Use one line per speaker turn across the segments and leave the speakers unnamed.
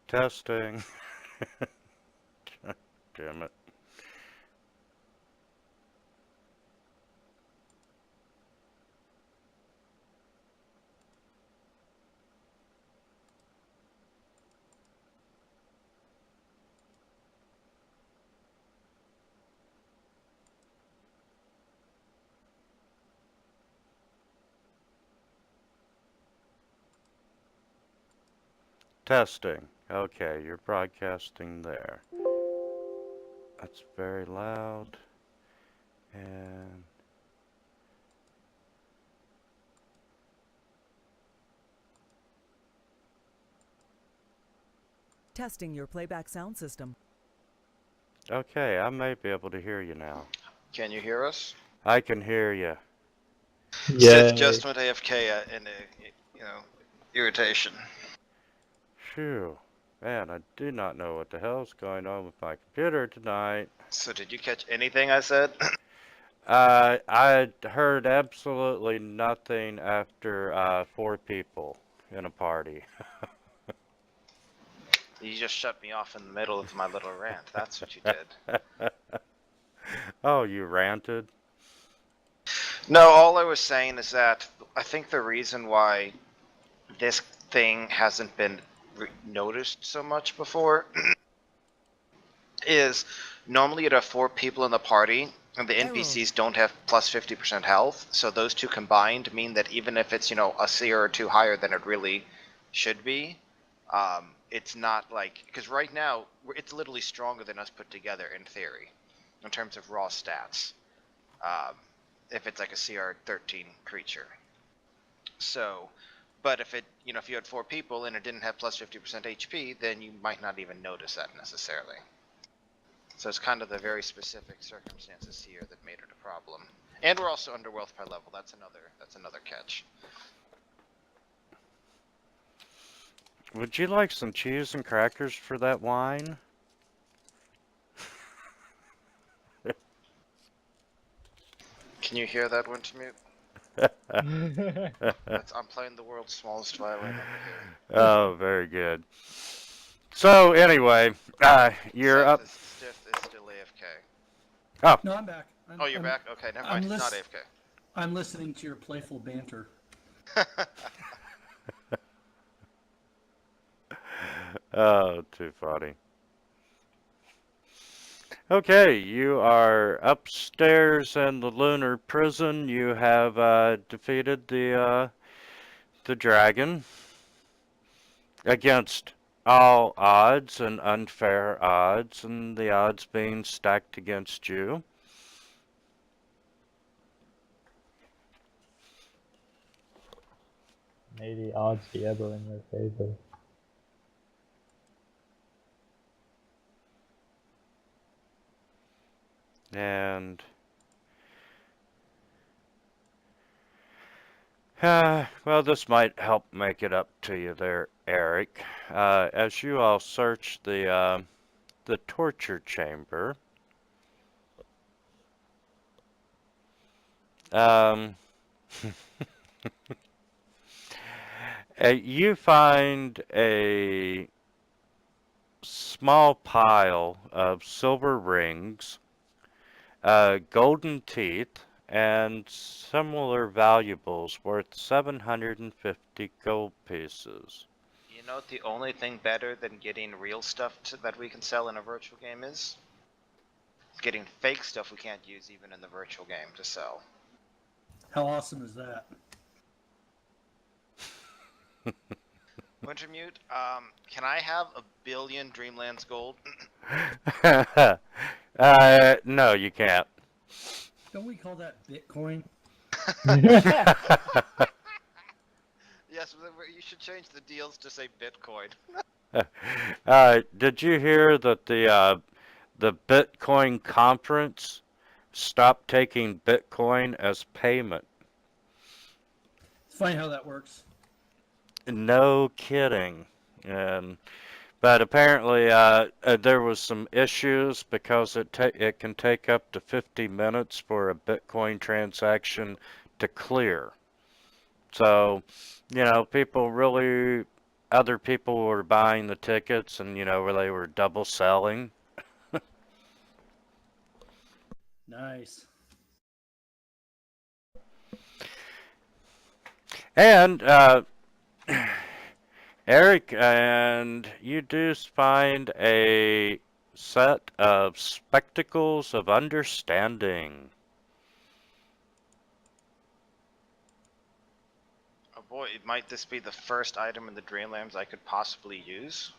Testing. Damn it. Testing. Okay, you're broadcasting there. That's very loud. And
Testing your playback sound system.
okay, I may be able to hear you now.
Can you hear us?
I can hear you.
Sith just went AFK in a, irritation.
Phew. Man, I do not know what the hell's going on with my computer tonight.
So did you catch anything I said?
I heard absolutely nothing after 4 people in a party.
You just shut me off in the middle of my little rant. That's what you did.
Oh, you ranted?
No, all I was saying is that I think the reason why this thing hasn't been noticed so much before is normally you'd have 4 people in the party and the NPCs don't have plus 50% health, so those two combined mean that even if it's, a seer or 2 higher than it really should be, it's not like, because right now it's literally stronger than us put together in theory in terms of raw stats, if it's like a CR 13 creature. So but if if you had 4 people and it didn't have plus 50% HP, then you might not even notice that necessarily. So it's kind of the very specific circumstances here that made it a problem. And we're also under wealth per level. That's another catch.
Would you like some cheese and crackers for that wine?
Can you hear that, Wintermute? I'm playing the world's smallest violin over here.
Oh, very good. So anyway, you're up.
Sith is still AFK.
Oh.
No, I'm back.
You're back? Okay, never mind. He's not AFK.
I'm listening to your playful banter.
Oh, too funny. Okay, you are upstairs in the lunar prison. You have defeated the dragon against all odds and unfair odds, and the odds being stacked against you.
May the odds be ever in your favor.
And well, this might help make it up to you there, Eric. As you all search the torture chamber, you find a small pile of silver rings, golden teeth, and similar valuables worth 750 gold pieces.
You know what the only thing better than getting real stuff that we can sell in a virtual game is? Getting fake stuff we can't use even in the virtual game to sell.
How awesome is that?
Wintermute, can I have 1 billion Dreamlands gold?
No, you can't.
Don't we call that Bitcoin?
Yes, you should change the deals to say Bitcoin.
Did you hear that the Bitcoin conference stopped taking Bitcoin as payment?
It's funny how that works.
No kidding. But apparently there was some issues because it can take up to 50 minutes for a Bitcoin transaction to clear. So, people really other people were buying the tickets and, where they were double selling.
Nice.
And, Eric, and you do find a set of spectacles of understanding.
Oh boy, might this be the first item in the Dreamlands I could possibly use?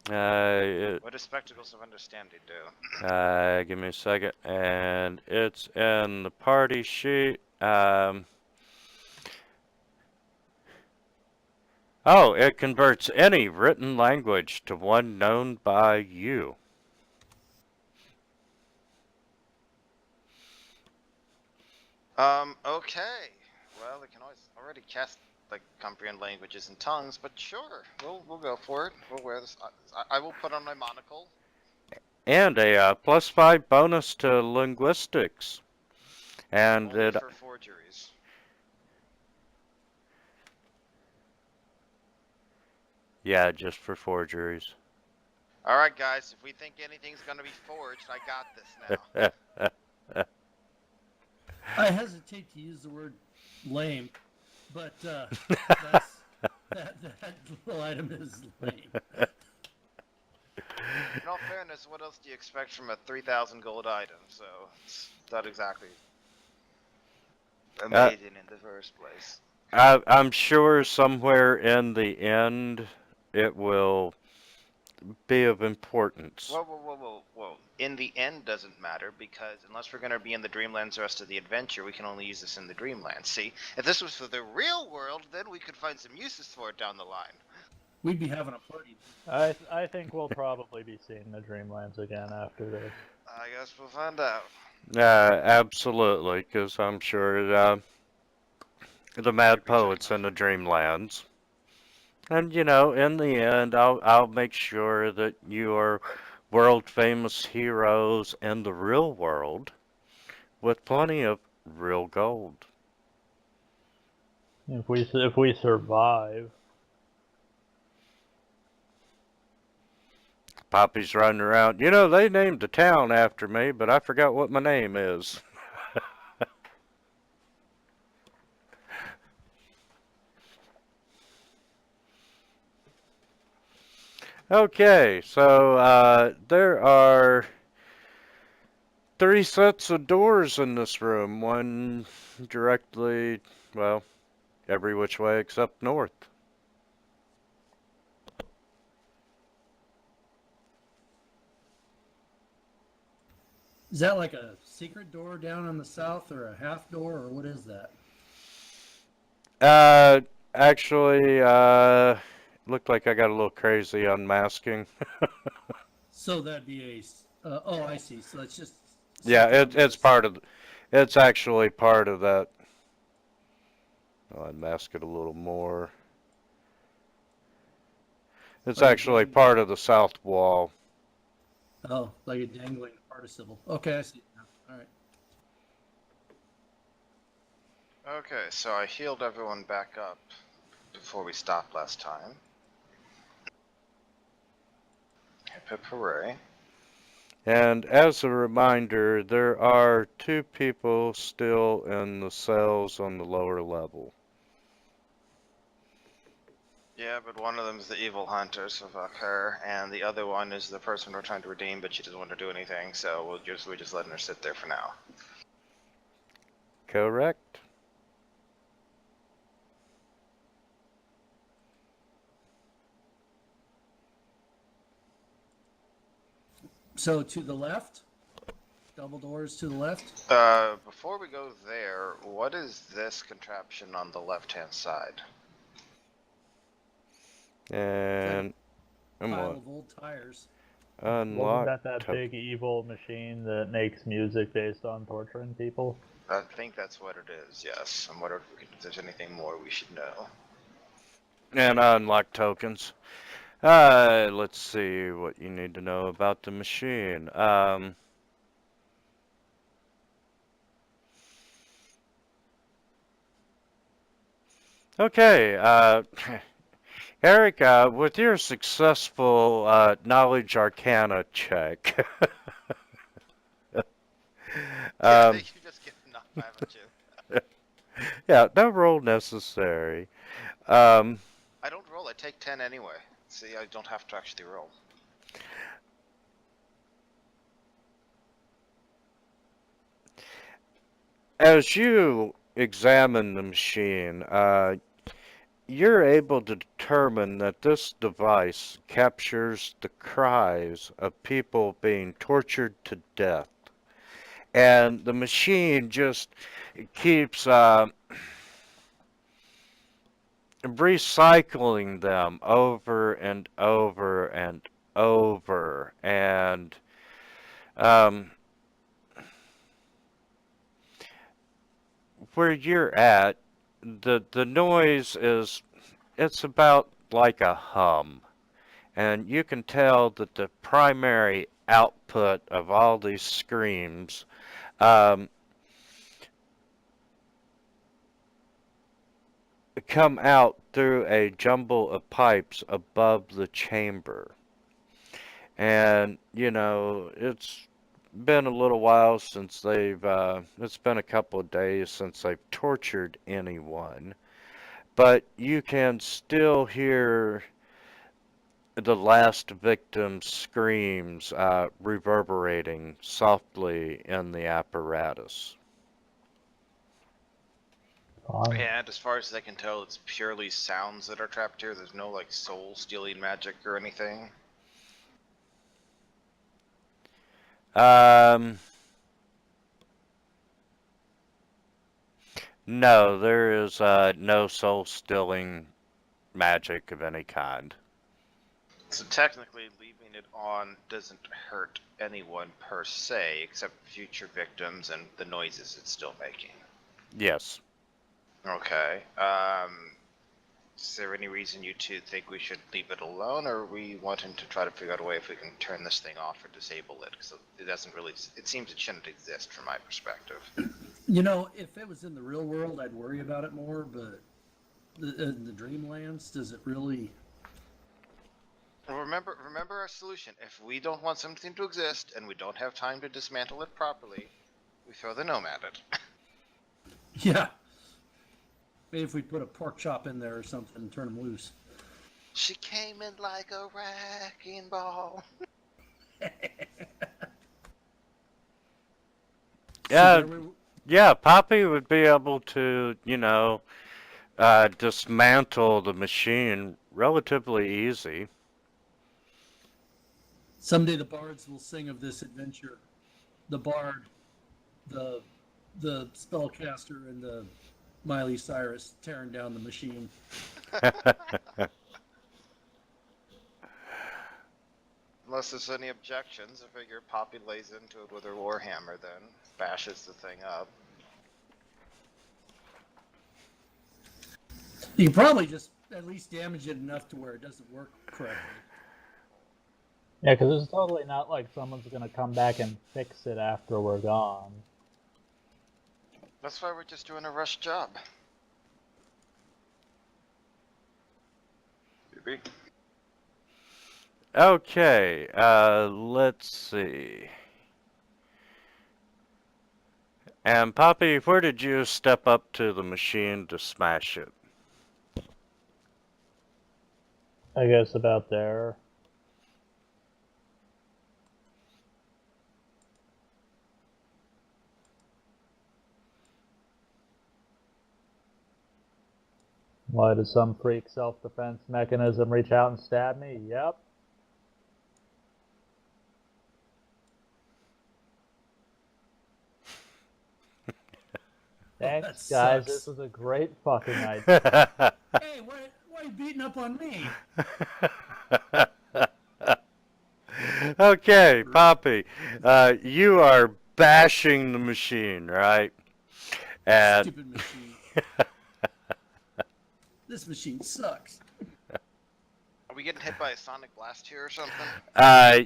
What do Spectacles of Understanding do?
Give me a second, and it's in the party sheet. Oh, it converts any written language to one known by you.
Okay. Well, we can already cast like comprehend languages and tongues, but sure, we'll go for it. We'll wear this. I will put on my monocle.
And a +5 bonus to linguistics. And
Only
it,
for forgeries.
yeah, just for forgeries.
All right, guys. If we think anything's gonna be forged, I got this now.
I hesitate to use the word lame, but that little item is lame.
In all fairness, what else do you expect from a 3,000 gold item? So it's not exactly amazing in the first place.
I'm sure somewhere in the end it will be of importance.
Whoa. In the end doesn't matter, because unless we're going to be in the Dreamlands the rest of the adventure, we can only use this in the Dreamlands. See, if this was for the real world, then we could find some uses for it down the line.
We'd be having a party.
I think we'll probably be seeing the Dreamlands again after this.
I guess we'll find out.
Absolutely, because I'm sure the Mad Poet's in the Dreamlands. And in the end, I'll make sure that you are world famous heroes in the real world with plenty of real gold.
If we survive.
Poppy's running around. They named the town after me, but I forgot what my name is. Okay, so there are 3 sets of doors in this room. One directly, well, every which way except north.
Is that like a secret door down on the south, or a half door, or what is that?
Actually, looked like I got a little crazy on masking.
So that'd be a. Oh, I see. So it's just.
Yeah, it's part of. It's actually part of that. I'll unmask it a little more. It's actually part of the south wall.
Oh, like a dangling participle. Okay, I see it now. All right.
Okay, so I healed everyone back up before we stopped last time. Hip hip hooray.
And as a reminder, there are 2 people still in the cells on the lower level.
Yeah, but one of them is the evil hunter, so fuck her, and the other one is the person we're trying to redeem, but she doesn't want to do anything, so we're just letting her sit there for now.
Correct.
So to the left, double doors to the left.
Before we go there, what is this contraption on the left-hand side?
And
Pile of old tires.
unlock.
Wasn't that big evil machine that makes music based on torturing people?
I think that's what it is, yes. I'm wondering if there's anything more we should know.
And unlock tokens. Let's see what you need to know about the machine. Okay, Eric, with your successful Knowledge Arcana check,
Yeah, I
um,
think you just get enough, haven't you?
yeah, no roll necessary. Um,
I don't roll, I take 10 anyway. See, I don't have to actually roll.
as you examine the machine, you're able to determine that this device captures the cries of people being tortured to death. And the machine just keeps recycling them over and over and over. And um, where you're at, the noise is, it's about like a hum. And you can tell that the primary output of all these screams um, come out through a jumble of pipes above the chamber. And, you know, it's been a little while since it's been a couple of days since they've tortured anyone. But you can still hear the last victim's screams reverberating softly in the apparatus.
Fine.
And as far as I can tell, it's purely sounds that are trapped here. There's no, like, soul-stealing magic or anything.
No, there is no soul-stilling magic of any kind.
So technically, leaving it on doesn't hurt anyone per se, except future victims and the noises it's still making.
Yes.
Okay. Is there any reason you two think we should leave it alone, or are we wanting to try to figure out a way if we can turn this thing off or disable it? Because it doesn't really. It seems it shouldn't exist from my perspective.
You know, if it was in the real world, I'd worry about it more, but in the Dreamlands, does it really?
Well, remember our solution. If we don't want something to exist and we don't have time to dismantle it properly, we throw the gnome at it.
Yeah. Maybe if we put a pork chop in there or something and turn them loose.
She came in like a wrecking ball.
Yeah,
So
yeah, Poppy would be able to, you know, dismantle the machine relatively easy.
someday the bards will sing of this adventure. The bard, the spellcaster, and the Miley Cyrus tearing down the machine.
Unless there's any objections, I figure Poppy lays into it with her warhammer, then bashes the thing up.
You can probably just at least damage it enough to where it doesn't work correctly.
Yeah, because it's totally not like someone's gonna come back and fix it after we're gone.
That's why we're just doing a rush job. Maybe.
Okay, let's see. And Poppy, where did you step up to the machine to smash it?
I guess about there. Why does some freak self-defense mechanism reach out and stab me? Yep. Thanks, guys.
sucks.
This was a great fucking idea.
Hey, why are you beating up on me?
Okay, Poppy, you are bashing the machine, right? And
Stupid machine. This machine sucks.
we getting hit by a sonic blast here or something?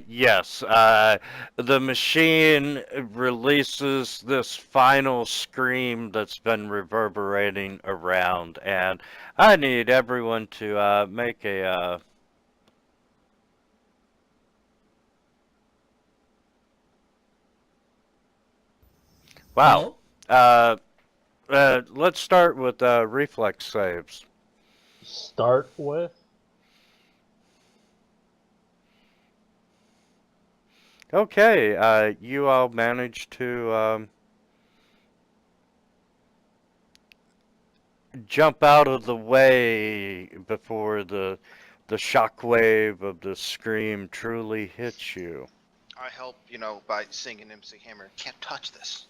Yes. The machine releases this final scream that's been reverberating around, and I need everyone to make a wow.
Hello?
Let's start with reflex saves.
Start with.
Okay, you all managed to jump out of the way before the shockwave of the scream truly hits you.
I help, by singing MC Hammer. Can't touch this.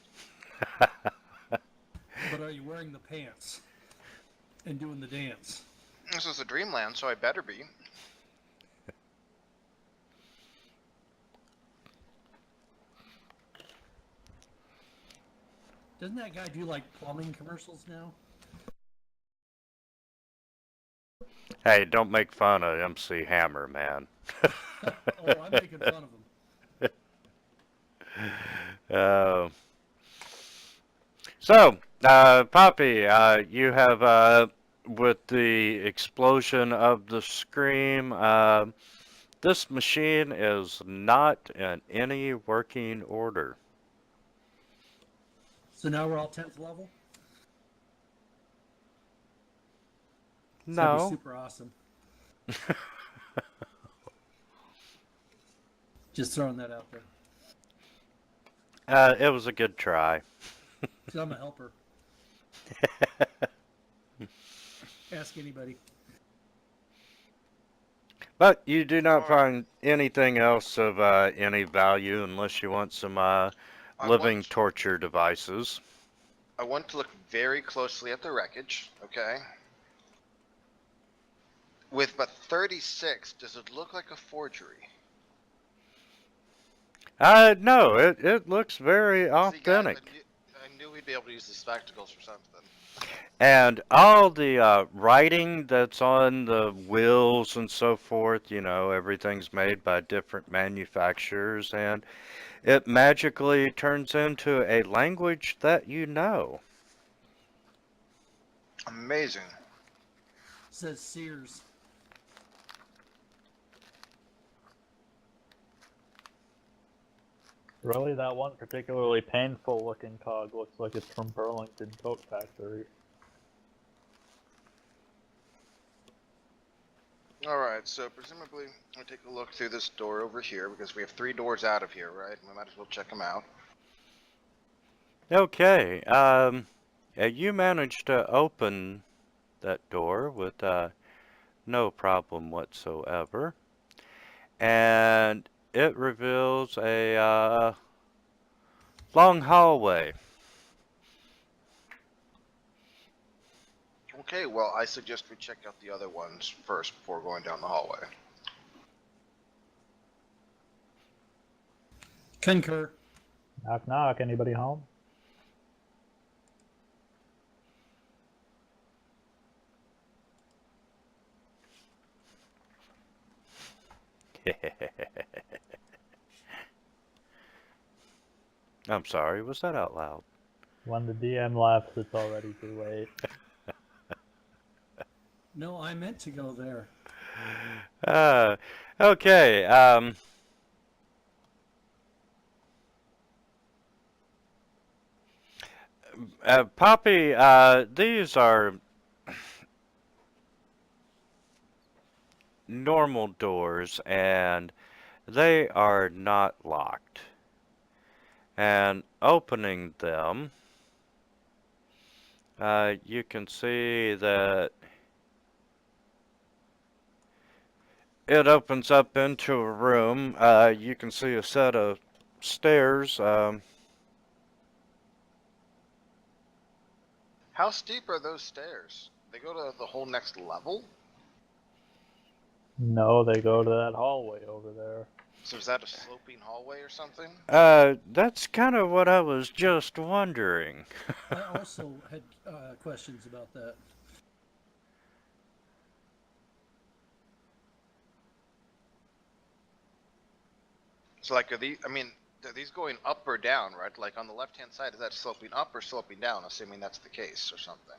But are you wearing the pants and doing the dance?
This is a dreamland, so I better be.
Doesn't that guy do like plumbing commercials now?
Hey, don't make fun of MC Hammer, man.
Oh, I'm making fun of him.
So, Poppy, you have, with the explosion of the scream, this machine is not in any working order.
So now we're all 10th level? That'd be
No.
super awesome. Just throwing that out there.
It was a good try.
So I'm a helper. Ask anybody.
But you do not find anything else of any value unless you want some living torture devices.
I want to look very closely at the wreckage, okay? With but 36, does it look like a forgery?
No, it looks very
See, guys,
authentic.
I knew we'd be able to use the spectacles for something.
And all the writing that's on the wheels and so forth, everything's made by different manufacturers, and it magically turns into a language that you know.
Amazing.
Says Sears.
Really, that one particularly painful looking cog looks like it's from Burlington Coat Factory.
Alright, so presumably I'll take a look through this door over here because we have 3 doors out of here, right? We might as well check them out.
Okay, you managed to open that door with no problem whatsoever. And it reveals a long hallway.
Okay, well, I suggest we check out the other ones first before going down the hallway.
Concur.
Knock knock, anybody home?
I'm sorry, was that out loud?
When the DM laughs, it's already too late.
No, I meant to go there.
Okay, Poppy, these are normal doors and they are not locked. And opening them, you can see that it opens up into a room. You can see a set of stairs.
How steep are those stairs? They go to the whole next level?
No, they go to that hallway over there.
So is that a sloping hallway or something?
That's kind of what I was just wondering.
I also had questions about that.
So like, are these? I mean, are these going up or down? Right? Like on the left-hand side, is that sloping up or sloping down? Assuming that's the case or something.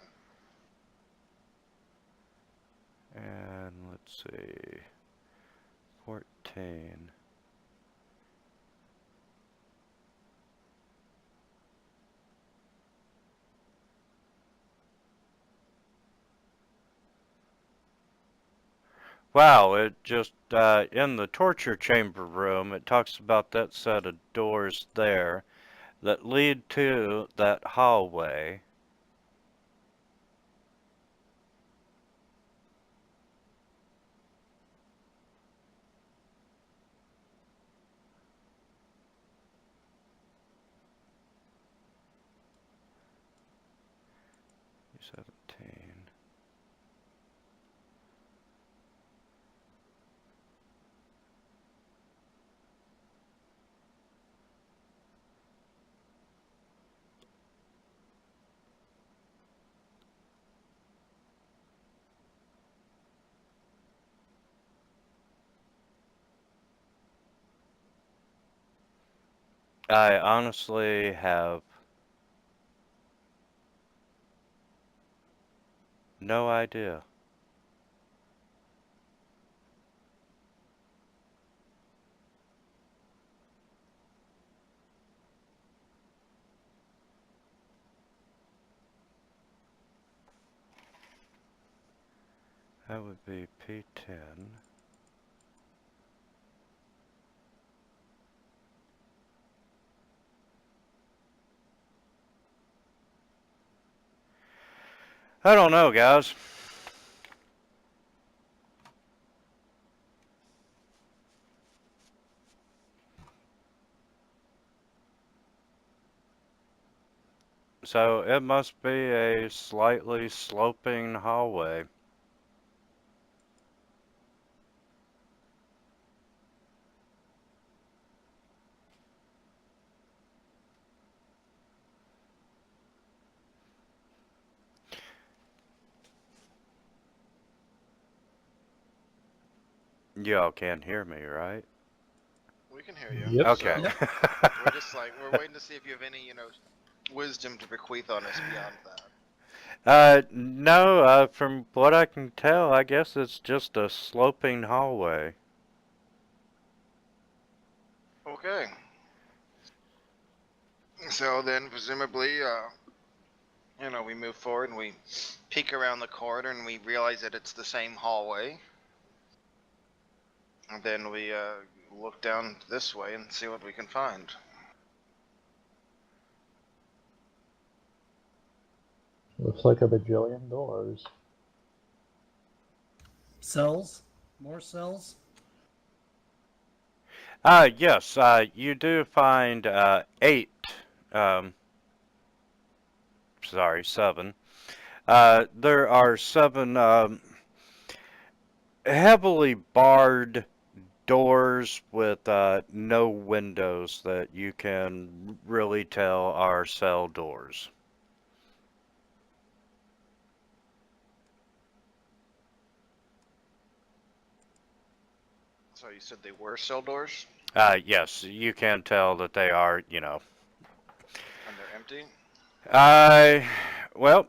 And let's see. 14. Wow, it just, in the torture chamber room, it talks about that set of doors there that lead to that hallway. E17. I honestly have no idea. That would be P10. I don't know, guys. So it must be a slightly sloping hallway. Y'all can't hear me, right?
We can hear you.
Yep.
Okay.
So we're just like we're waiting to see if you have any, wisdom to bequeath on us beyond that.
No, from what I can tell, I guess it's just a sloping hallway.
Okay. So then, presumably, we move forward and we peek around the corridor and we realize that it's the same hallway. And then we look down this way and see what we can find.
Looks like a bajillion doors.
Cells? More cells?
Yes, you do find 8, sorry, 7. There are 7 heavily barred doors with no windows that you can really tell are cell doors.
So you said they were cell doors
Yes, you can tell that they are,
and they're empty?
Well,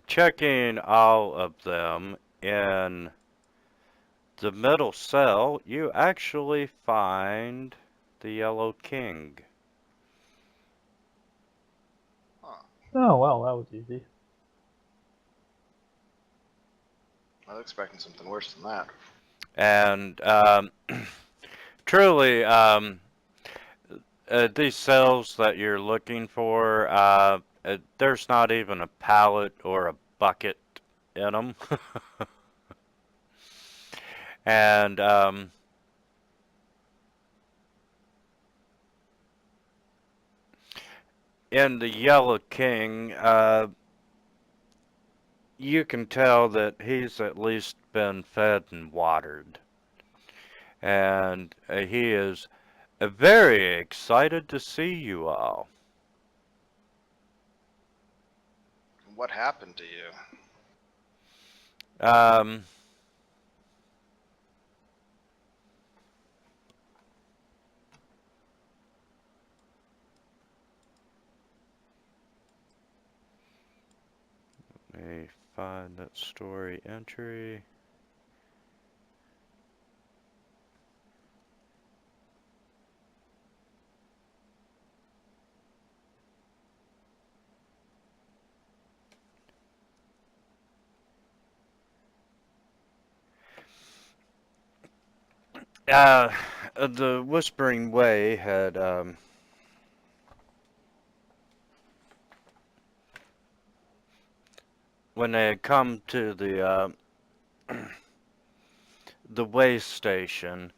checking all of them in the middle cell, you actually find the Yellow King.
Huh.
Oh, well, that was easy.
I was expecting something worse than that.
And truly, these cells that you're looking for, there's not even a pallet or a bucket in them. And in the Yellow King, you can tell that he's at least been fed and watered. And he is very excited to see you all.
What happened to you?
find that story entry. The Whispering Way had, when they had come to the way station,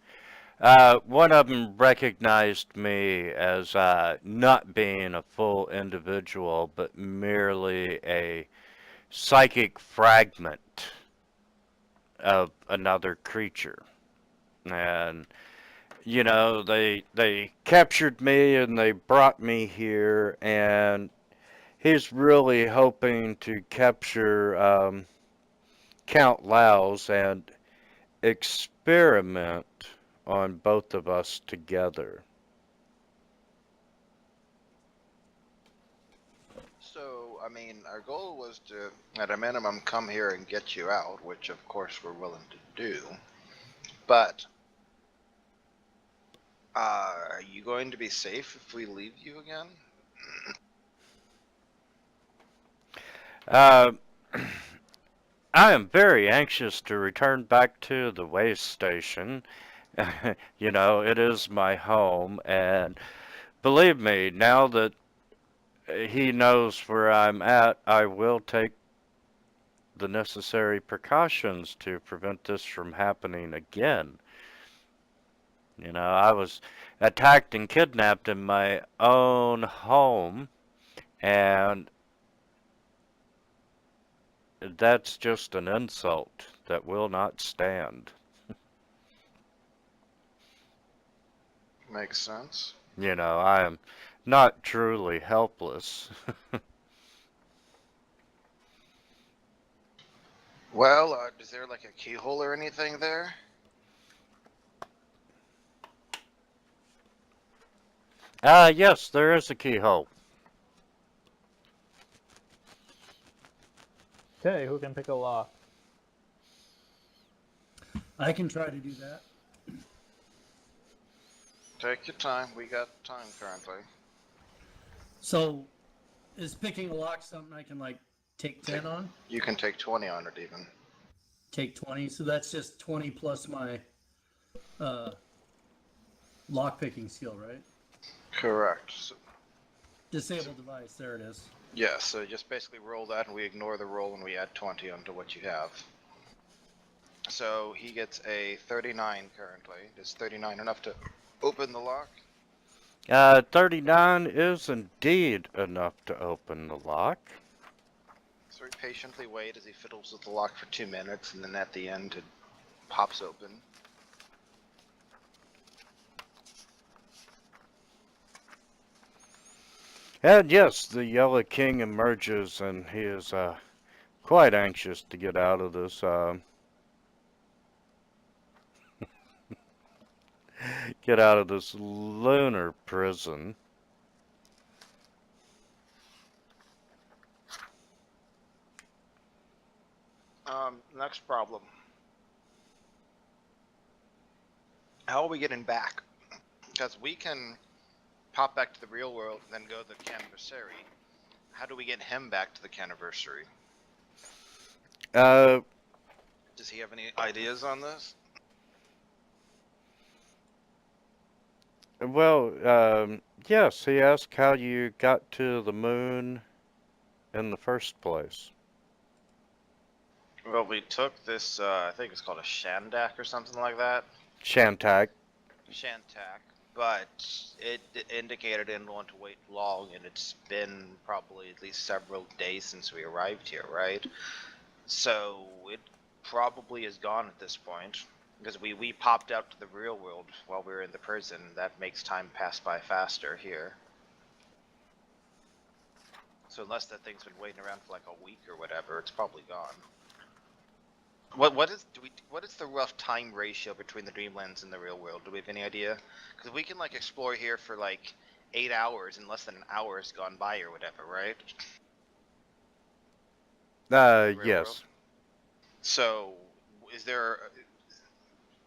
one of them recognized me as not being a full individual, but merely a psychic fragment of another creature. And you know, they captured me and they brought me here, and he's really hoping to capture Count Low's and experiment on both of us together.
So, I mean, our goal was to, at a minimum, come here and get you out, which of course we're willing to do. But, are you going to be safe if we leave you again?
Uh, I am very anxious to return back to the way station. You know, it is my home, and believe me, now that he knows where I'm at, I will take the necessary precautions to prevent this from happening again. You know, I was attacked and kidnapped in my own home, and that's just an insult that will not stand.
Makes sense.
You know, I am not truly helpless.
Well, is there like a keyhole or anything there?
Yes, there is a keyhole.
Okay, who can pick a lock?
I can try to do that.
Take your time. We got time currently.
So, is picking a lock something I can like take 10 on?
You can take 20 on it even.
Take 20. So that's just 20 plus my lock picking skill, right?
Correct. So,
Disable device. There it is.
yeah, so just basically roll that and we ignore the roll and we add 20 onto what you have. So he gets a 39 currently. Is 39 enough to open the lock?
39 is indeed enough to open the lock.
So we patiently wait as he fiddles with the lock for 2 minutes, and then at the end it pops open.
And yes, the Yellow King emerges, and he is quite anxious to get out of this get out of this lunar prison.
Next problem. How are we getting back? Because we can pop back to the real world and then go to the Canniversary. How do we get him back to the Canniversary?
Uh,
Does he have any ideas on this?
well, yes, he asked how you got to the moon in the first place.
Well, we took this, I think it's called a Shandak or something like that.
Shantak.
Shantak, but it indicated it didn't want to wait long, and it's been probably at least several days since we arrived here, right? So it probably is gone at this point, because we popped out to the real world while we were in the prison. That makes time pass by faster here. So unless that thing's been waiting around for like a week or whatever, it's probably gone. What is the rough time ratio between the Dreamlands and the real world? Do we have any idea? Because we can like explore here for like 8 hours, and less than an hour has gone by or whatever, right? real world?
Yes.
So, is there?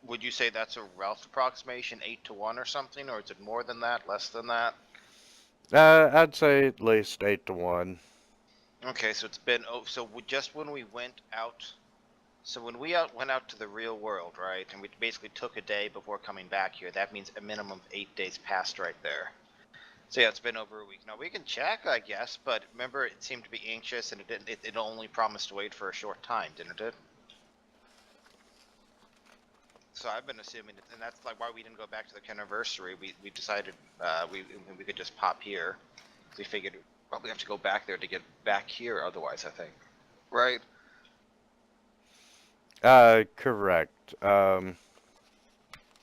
Would you say that's a rough approximation, 8 to 1 or something, or is it more than that, less than that?
I'd say at least 8 to 1.
Okay, so it's been just when we went out. So when we went out to the real world, right, and we basically took a day before coming back here, that means a minimum of 8 days passed right there. So yeah, it's been over a week. Now we can check, I guess, but remember it seemed to be anxious and it only promised to wait for a short time, didn't it? So I've been assuming, and that's like why we didn't go back to the anniversary. We decided we could just pop here. We figured we'd probably have to go back there to get back here otherwise, I think. Right?
Correct.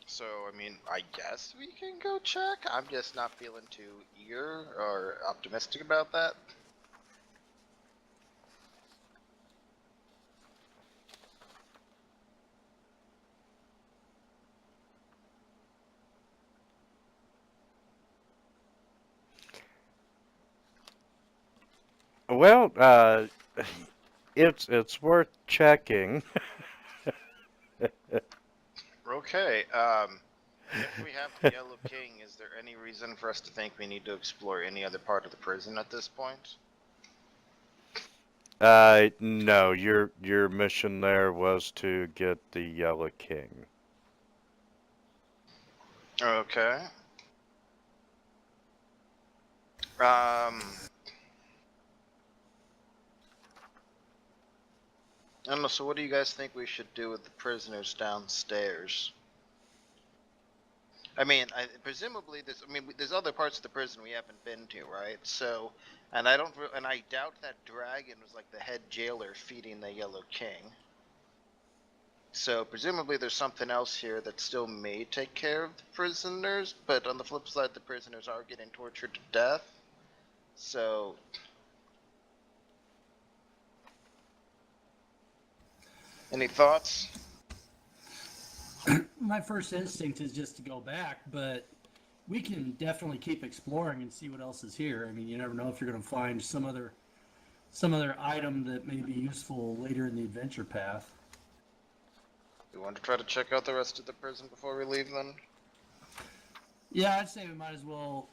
So, I mean, I guess we can go check. I'm just not feeling too eager or optimistic about that.
Well, it's worth checking.
Okay, if we have the Yellow King, is there any reason for us to think we need to explore any other part of the prison at this point?
No, your mission there was to get the Yellow King.
Okay. I don't know, so what do you guys think we should do with the prisoners downstairs? I mean, presumably there's other parts of the prison we haven't been to, right? So, and I doubt that dragon was like the head jailer feeding the Yellow King. So presumably there's something else here that still may take care of the prisoners, but on the flip side, the prisoners are getting tortured to death. So, any thoughts?
My first instinct is just to go back, but we can definitely keep exploring and see what else is here. I mean, you never know if you're going to find some other item that may be useful later in the adventure path.
We want to try to check out the rest of the prison before we leave, then?
Yeah, I'd say we might as well,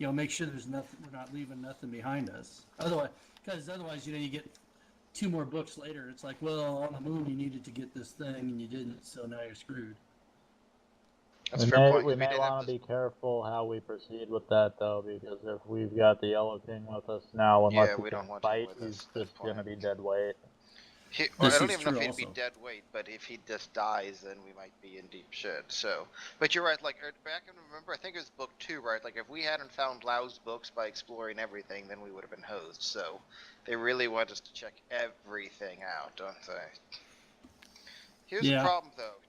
make sure there's nothing. We're not leaving nothing behind us. Otherwise, you get 2 more books later. It's like, well, on the moon you needed to get this thing and you didn't, so now you're screwed.
That's a fair point.
We may want to be careful how we proceed with that, though, because if we've got the Yellow King with us now, unless
we
he
don't
can
want
fight,
him with
he's
us at that
just going to
point.
be dead weight.
I don't
is
even know if
true
he'd be
also.
dead weight, but if he just dies, then we might be in deep shit. So, but you're right. Like back in remember, I think it was book 2, right? Like if we hadn't found Low's books by exploring everything, then we would have been hosed. So, they really want us to check everything out, don't they? Here's the problem, though.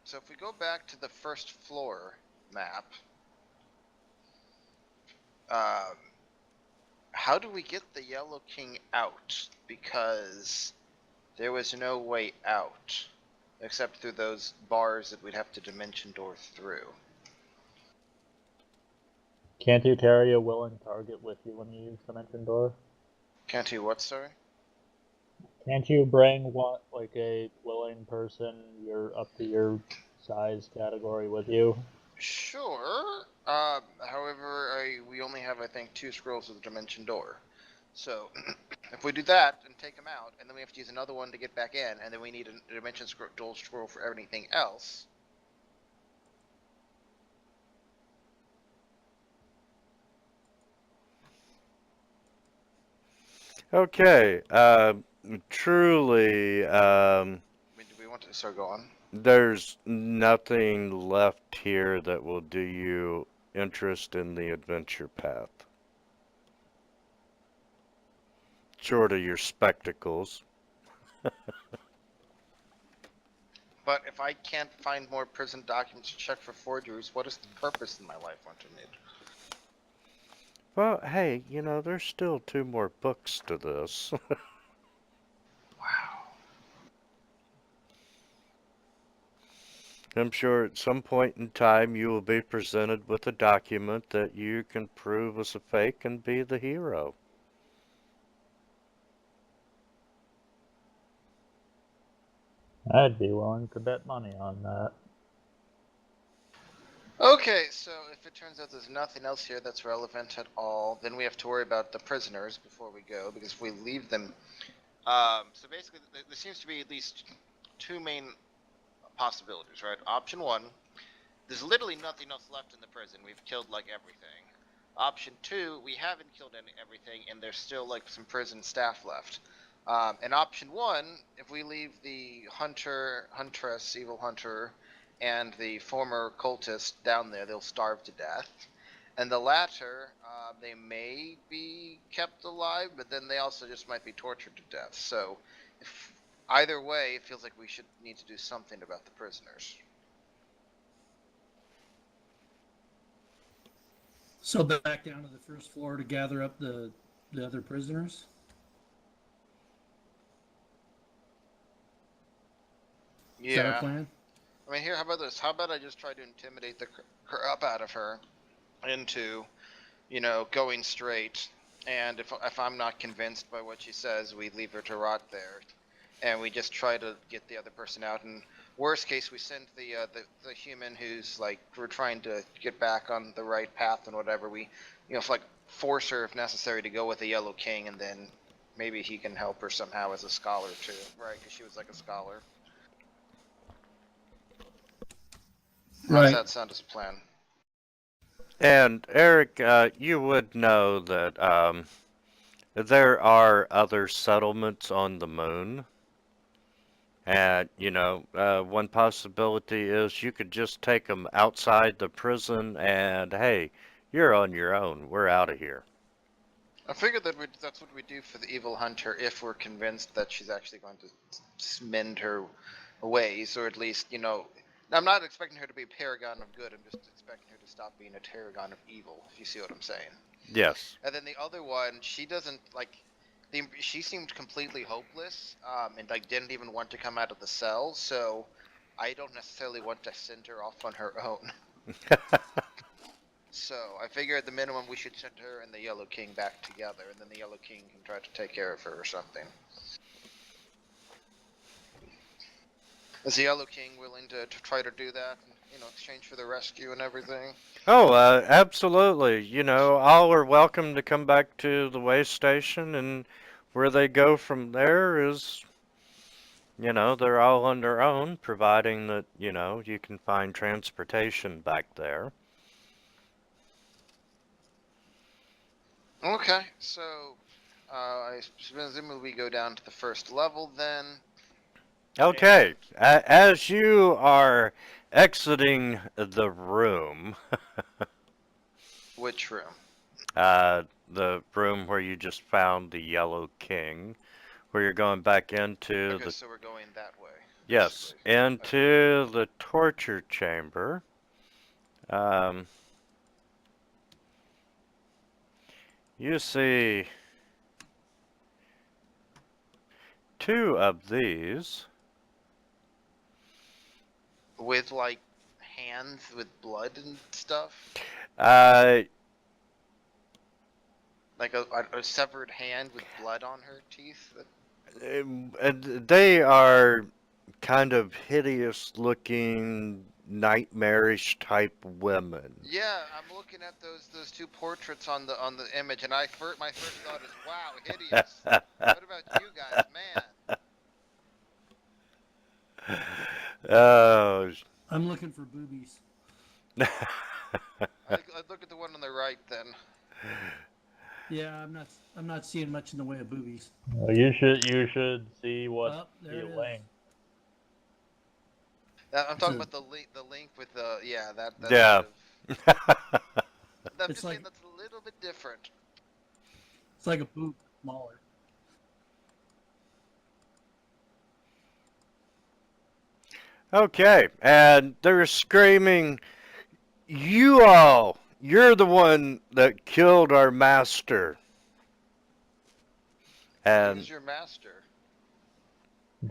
So if we go back to the first floor map, how do we get the Yellow King out? Because there was no way out, except through those bars that we'd have to dimension door through.
Can't you carry a willing target with you when you use Dimension Door?
Can't you what, sorry?
Can't you bring a willing person up to your size category with you?
Sure. However, we only have, I think, 2 scrolls of the dimension door. So, if we do that and take them out, and then we have to use another one to get back in, and then we need a dimension door scroll for everything else.
Okay. Truly,
I mean, do we want to go on?
there's nothing left here that will do you interest in the adventure path. Short of your spectacles.
But if I can't find more prison documents to check for forgeries, what is the purpose in my life, Wintermute?
Well, hey, there's still 2 more books to this.
Wow.
I'm sure at some point in time you will be presented with a document that you can prove as a fake and be the hero.
I'd be willing to bet money on that.
Okay, so if it turns out there's nothing else here that's relevant at all, then we have to worry about the prisoners before we go, because if we leave them... so basically, there seems to be at least two main possibilities, right? Option one, there's literally nothing else left in the prison. We've killed, like, everything. Option two, we haven't killed everything, and there's still, like, some prison staff left. And option one, if we leave the huntress, evil hunter, and the former cultist down there, they'll starve to death. And the latter, they may be kept alive, but then they also just might be tortured to death. So, either way, it feels like we should need to do something about the prisoners.
So back down to the first floor to gather up the other prisoners? Is that our plan?
I mean, here, how about this? How about I just try to intimidate the crap out of her into, going straight. And if I'm not convinced by what she says, we leave her to rot there, and we just try to get the other person out. And worst case, we send the human who's like we're trying to get back on the right path and whatever. We, force her if necessary to go with the Yellow King, and then maybe he can help her somehow as a scholar too, right? Because she was like a scholar. How does that sound as a plan?
And Eric, you would know that there are other settlements on the moon. And, one possibility is you could just take them outside the prison and, hey, you're on your own. We're out of here.
I figured that that's what we do for the evil hunter if we're convinced that she's actually going to mend her ways, or at least, I'm not expecting her to be a paragon of good. I'm just expecting her to stop being a paragon of evil, if you see what I'm saying.
Yes.
And then the other one, she doesn't, she seemed completely hopeless, and, didn't even want to come out of the cell, so I don't necessarily want to send her off on her own. So I figure at the minimum we should send her and the Yellow King back together, and then the Yellow King can try to take care of her or something. Is the Yellow King willing to try to do that, in exchange for the rescue and everything?
Oh, absolutely. All are welcome to come back to the way station, and where they go from there is, they're all on their own, providing that, you can find transportation back there.
Okay, so I presume we go down to the first level then.
Okay, as you are exiting the room,
Which room?
the room where you just found the Yellow King, where you're going back into
Okay, so we're going that way.
Yes,
basically.
into the torture chamber. You see two of these.
With, hands with blood and stuff?
Uh,
Like a severed hand with blood on her teeth?
they are kind of hideous looking, nightmarish type women.
Yeah, I'm looking at those two portraits on the image, and my first thought is, wow, hideous. What about you guys, man?
Oh.
I'm looking for boobies.
I'd look at the one on the right then.
Yeah, I'm not seeing much in the way of boobies.
Well, you should see what
There it is.
link.
I'm talking about the link with the that
Yeah.
Sort of, I'm just saying that's a little bit different.
It's like a boob, smaller.
Okay, and they're screaming, you're the one that killed our master. And
Who's your master?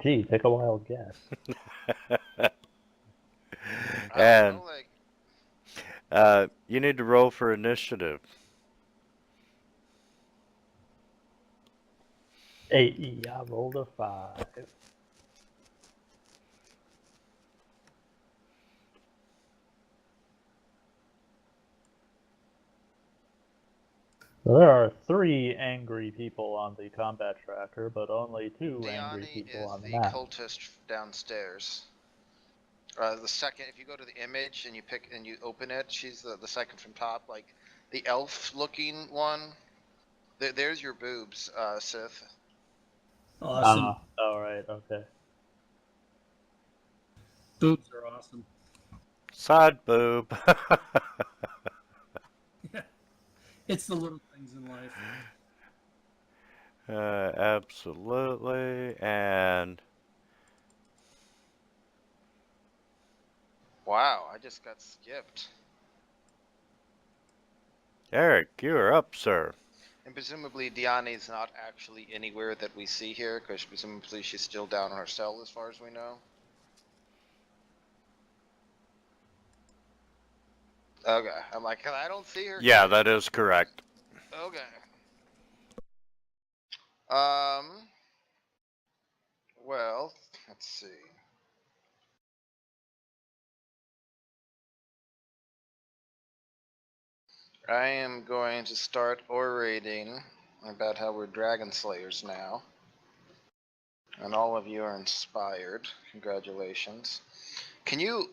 Gee, take a wild guess.
and
know,
you need to roll for initiative.
8. I rolled a 5. There are 3 angry people on the combat tracker, but only 2 angry
Diani
people
is
on the
the
map.
cultist downstairs. The second, if you go to the image and you pick and you open it, she's the second from top, like the elf-looking one. There's your boobs, Sith.
Awesome.
Alright, okay.
Boobs are awesome.
Side boob.
Yeah. It's the little things in life.
Absolutely, and
Wow, I just got skipped.
Eric, you're up, sir.
And presumably Diani's not actually anywhere that we see here, because presumably she's still down in her cell as far as we know. Okay, I'm like, I don't see her
Yeah,
here.
that is correct.
Okay. Well, let's see. I am going to start orating about how we're Dragon Slayers now. And all of you are inspired. Congratulations. Can you...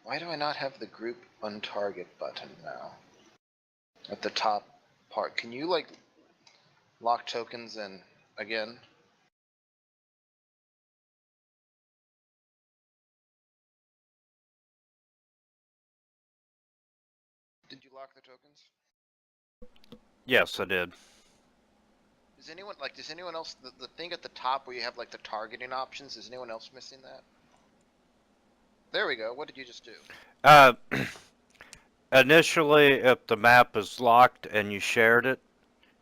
Why do I not have the group untarget button now? At the top part. Can you, like, lock tokens in again? Did you lock the tokens?
Yes, I did.
Does anyone else, the thing at the top where you have, like, the targeting options, is anyone else missing that? There we go. What did you just do?
Initially, if the map is locked and you shared it,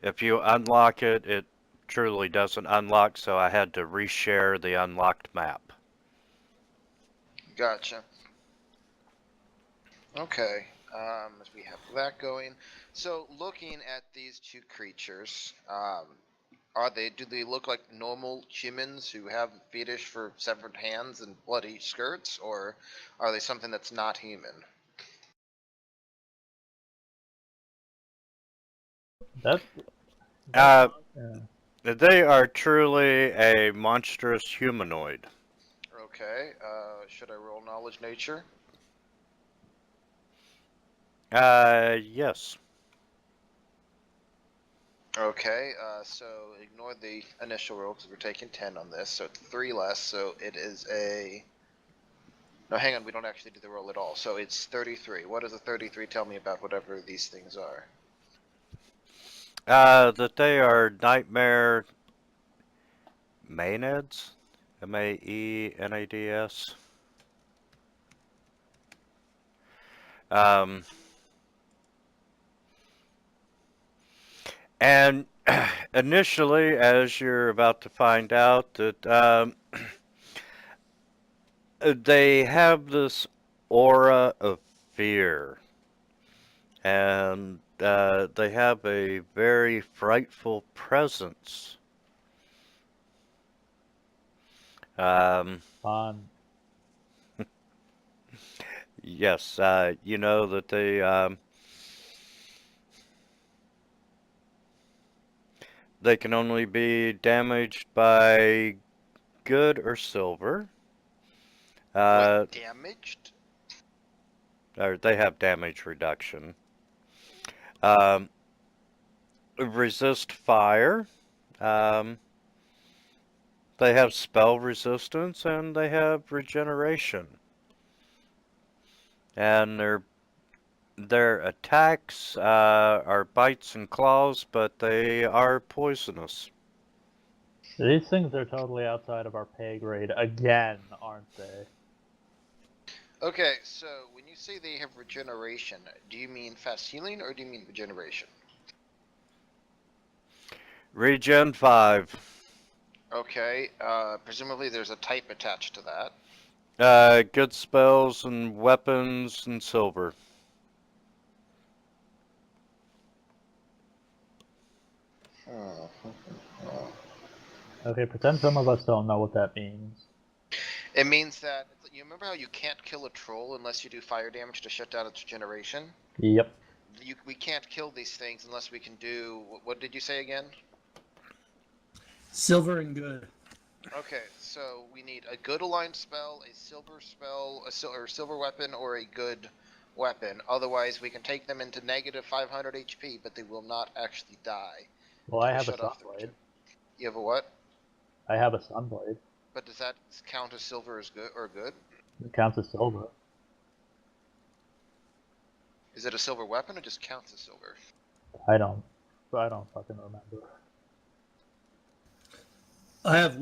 if you unlock it, it truly doesn't unlock, so I had to reshare the unlocked map.
Gotcha. Okay, as we have that going. So, looking at these two creatures, do they look like normal humans who have fetish for severed hands and bloody skirts, or are they something that's not human?
That's
Uh,
yeah.
They are truly a monstrous humanoid.
Okay, should I roll knowledge nature?
Yes.
Okay, so ignore the initial roll because we're taking 10 on this, so it's 3 less, so it is a... No, hang on, we don't actually do the roll at all, so it's 33. What does a 33 tell me about whatever these things are?
That they are nightmare maenads? Maenads? Um, and initially, as you're about to find out, that they have this aura of fear, and they have a very frightful presence.
Fun.
Yes, you know that they can only be damaged by good or silver.
What, damaged?
Or they have damage reduction. Um, resist fire. Um, they have spell resistance and they have regeneration. And their attacks are bites and claws, but they are poisonous.
These things are totally outside of our pay grade again, aren't they?
Okay, so when you say they have regeneration, do you mean fast healing or do you mean regeneration?
Regen 5.
Okay, presumably there's a type attached to that.
Good spells and weapons and silver.
Okay, pretend some of us don't know what that means.
It means that, you remember how you can't kill a troll unless you do fire damage to shut down its regeneration?
Yep.
we can't kill these things unless we can do, what did you say again?
Silver and good.
Okay, so we need a good aligned spell, a silver spell, or silver weapon, or a good weapon. Otherwise, we can take them into negative 500 HP, but they will not actually die.
Well, I
Till we
have a
shut off the
Sunblade.
You have a what?
I have a Sunblade.
But does that count as silver as good or good?
It counts as silver.
Is it a silver weapon or just counts as silver?
I don't fucking remember.
I have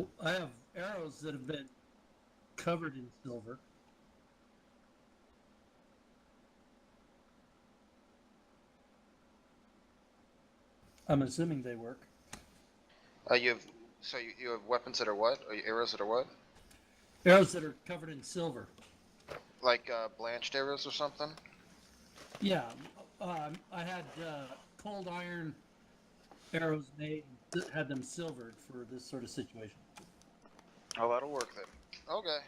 arrows that have been covered in silver. I'm assuming they work.
You have you have weapons that are what? Or arrows that are what?
Arrows that are covered in silver.
Like blanched arrows or something?
Yeah, I had cold iron arrows made that had them silvered for this sort of situation.
Oh, that'll work then. Okay.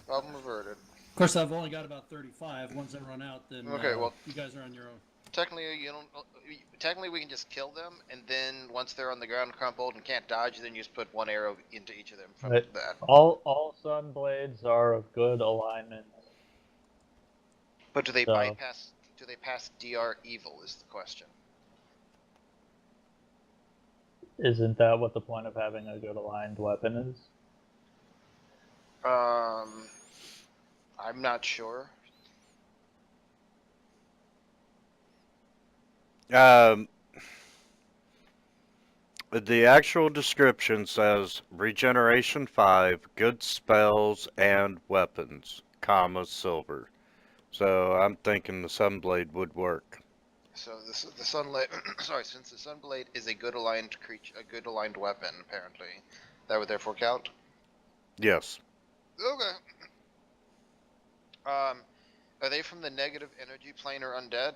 Problem averted.
Of course, I've only got about 35. Once I run out, then
Okay, well,
you guys are on your own.
technically you don't. Technically, we can just kill them, and then once they're on the ground crumpled and can't dodge, then you just put one arrow into each of them from
Right.
that.
All Sunblades are of good alignment.
But do they
So-
bypass? Do they pass DR evil? Is the question.
Isn't that what the point of having a good aligned weapon is?
I'm not sure.
The actual description says regeneration 5, good spells and weapons, comma, silver. So I'm thinking the Sunblade would work.
So this is the Sunblade. Sorry, since the Sunblade is a good aligned creature, a good aligned weapon, apparently, that would therefore count.
Yes.
Okay. Are they from the negative energy plane or undead?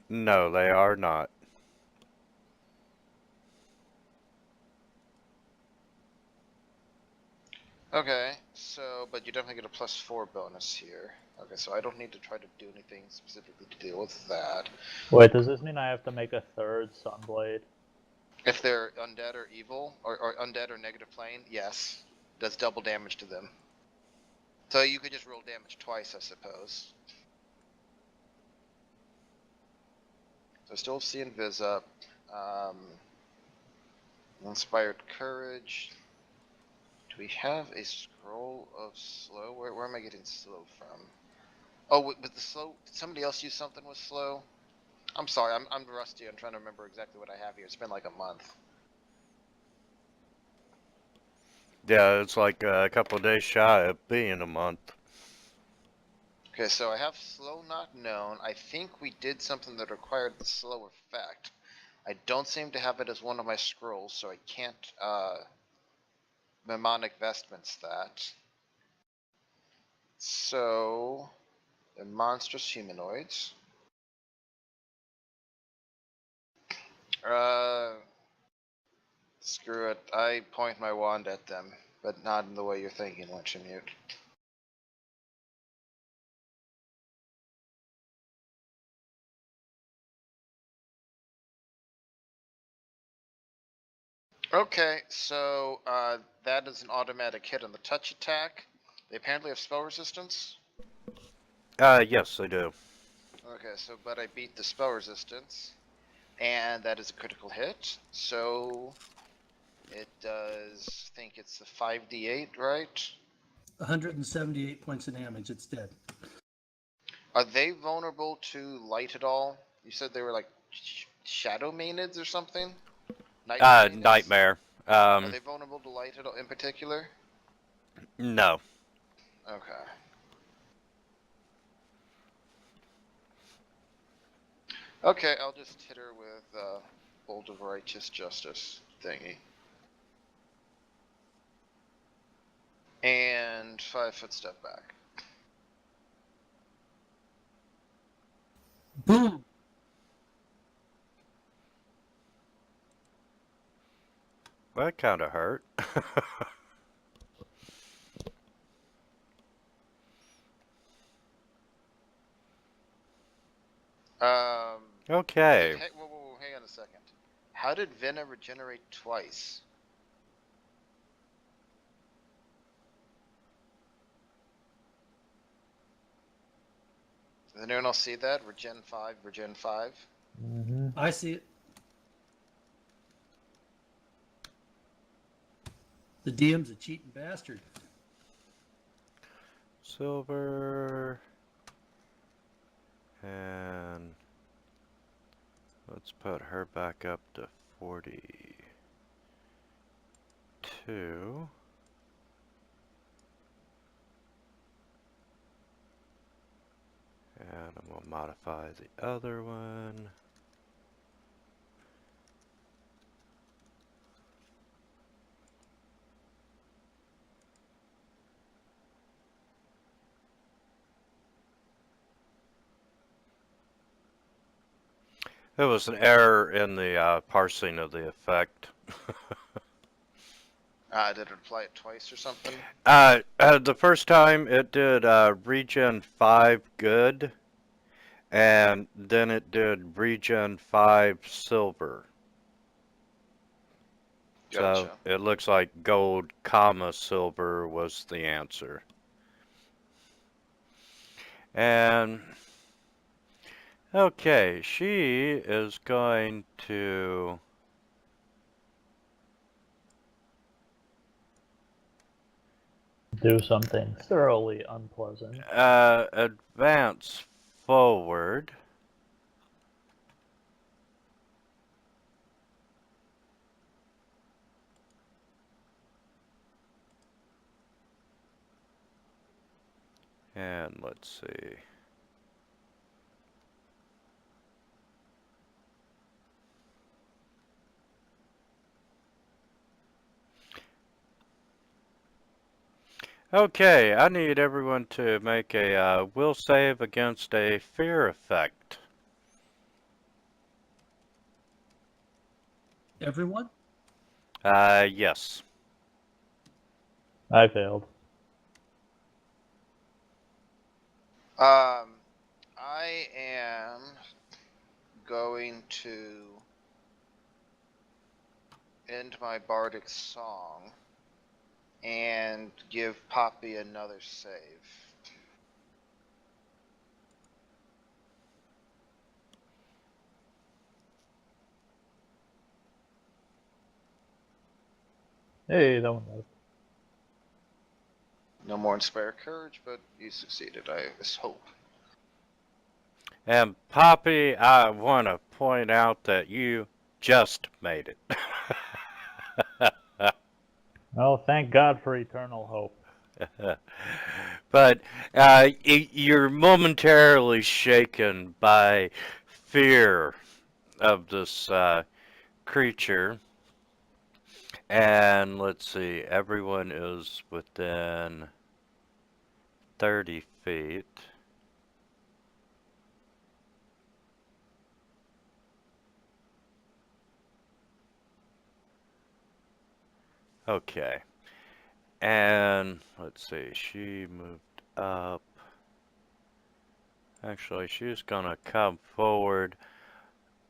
No, they are not.
Okay, so, but you definitely get a +4 bonus here. Okay, so I don't need to try to do anything specifically to deal with that.
Wait, does this mean I have to make a third Sunblade?
If they're undead or evil, or undead or negative plane, yes. Does double damage to them. So you could just roll damage twice, I suppose. So still see Invis up. Inspired Courage. Do we have a scroll of slow? Where am I getting slow from? Oh, but the slow. Did somebody else use something with slow? I'm sorry, I'm rusty. I'm trying to remember exactly what I have here. It's been like a month.
Yeah, it's like a couple of days shy of being a month.
Okay, so I have slow not known. I think we did something that required the slow effect. I don't seem to have it as one of my scrolls, so I can't mnemonic vestments that. So, the monstrous humanoids. Screw it. I point my wand at them, but not in the way you're thinking, Wintermute. Okay, so that is an automatic hit on the touch attack. They apparently have spell resistance.
Yes, they do.
Okay, so but I beat the spell resistance, and that is a critical hit. So it does. I think it's the 5d8, right?
178 points of damage. It's dead.
Are they vulnerable to light at all? You said they were like shadow maenads or something. Maenads?
Nightmare.
Are they vulnerable to light at all in particular?
No.
Okay. Okay, I'll just hit her with Bolt of Righteous Justice thingy. And 5-foot step back.
Boom!
That kind of hurt. Okay.
Hey, whoa, hang on a second. How did Vena regenerate twice? Does anyone else see that? Regen 5, Regen 5?
Mm-hmm.
I see it. The DM's a cheating bastard.
Silver. And let's put her back up to 42. And I'm going to modify the other one. There was an error in the parsing of the effect.
Did it apply it twice or something?
The first time it did regen 5 good, and then it did regen 5 silver. So
Gotcha.
it looks like gold, comma, silver was the answer. And okay, she is going to
Do something thoroughly unpleasant.
advance forward. And let's see. Okay, I need everyone to make a will save against a fear effect.
Everyone?
Yes.
I failed.
I am going to end my bardic song and give Poppy another save.
Hey, that one worked.
No more Inspire Courage, but you succeeded, I hope.
And Poppy, I want to point out that you just made it.
Oh, thank God for eternal hope.
But you're momentarily shaken by fear of this creature. And let's see, everyone is within 30 feet. Okay. And let's see, she moved up. Actually, she's gonna come forward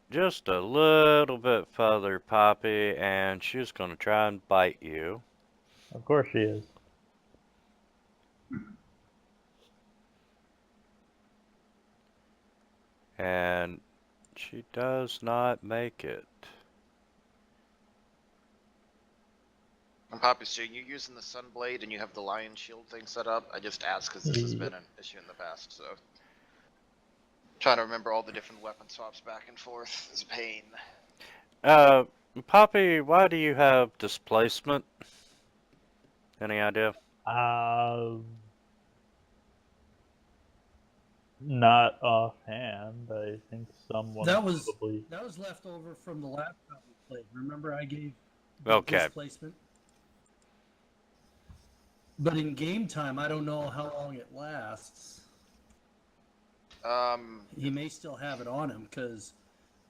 just a little bit further, Poppy, and she's gonna try and bite you.
Of course she is.
And she does not make it.
And Poppy, so you're using the Sunblade and you have the Lion Shield thing set up? I just asked because this has been an issue in the past, so. Trying to remember all the different weapon swaps back and forth is a pain.
Poppy, why do you have displacement? Any idea?
Not offhand. I think someone
That was
probably.
left over from the last time we played. Remember, I gave
Okay.
displacement. But in game time, I don't know how long it lasts. He may still have it on him because